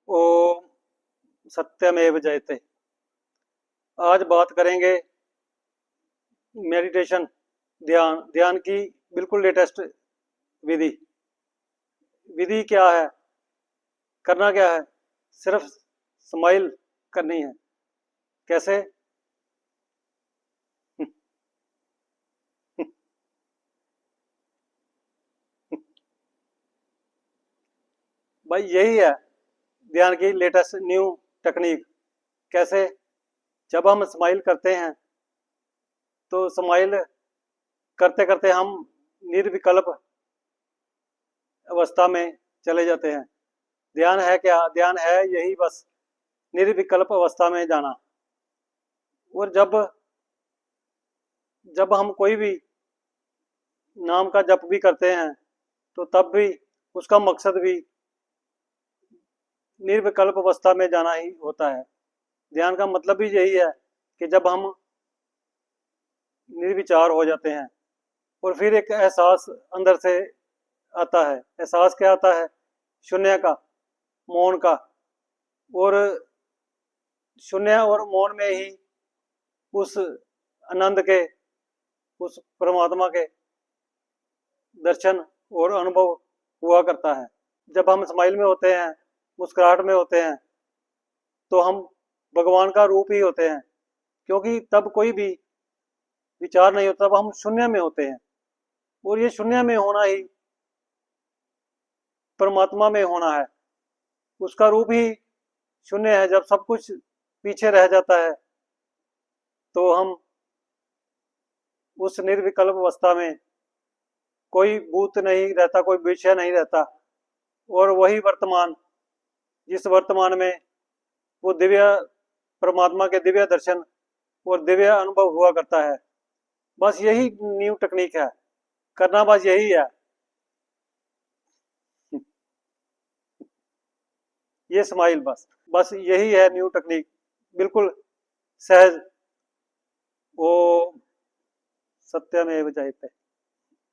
ओम सत्यमेव जयते। आज बात करेंगे मेडिटेशन, ध्यान। ध्यान की बिल्कुल लेटेस्ट विधि। विधि क्या है, करना क्या है? सिर्फ स्माइल करनी है। कैसे? भाई यही है ध्यान की लेटेस्ट न्यू टेक्निक। कैसे? जब हम स्माइल करते हैं तो स्माइल करते करते हम निर्विकल्प अवस्था में चले जाते हैं। ध्यान है क्या? ध्यान है यही बस, निर्विकल्प अवस्था में जाना। और जब जब हम कोई भी नाम का जप भी करते हैं तो तब भी उसका मकसद भी निर्विकल्प अवस्था में जाना ही होता है। ध्यान का मतलब भी यही है कि जब हम निर्विचार हो जाते हैं और फिर एक एहसास अंदर से आता है। एहसास क्या आता है? शून्य का, मौन का। और शून्य और मौन में ही उस आनंद के, उस परमात्मा के दर्शन और अनुभव हुआ करता है। जब हम स्माइल में होते हैं, मुस्कुराहट में होते हैं, तो हम भगवान का रूप ही होते हैं। क्योंकि तब कोई भी विचार नहीं होता, तब हम शून्य में होते हैं। और ये शून्य में होना ही परमात्मा में होना है। उसका रूप ही शून्य है। जब सब कुछ पीछे रह जाता है तो हम उस निर्विकल्प अवस्था में, कोई भूत नहीं रहता, कोई विषय नहीं रहता, और वही वर्तमान, जिस वर्तमान में वो दिव्य परमात्मा के दिव्य दर्शन और दिव्य अनुभव हुआ करता है। बस यही न्यू टेक्निक है, करना बस यही है। ये स्माइल, बस बस यही है न्यू टेक्निक, बिल्कुल सहज। वो सत्यमेव जयते।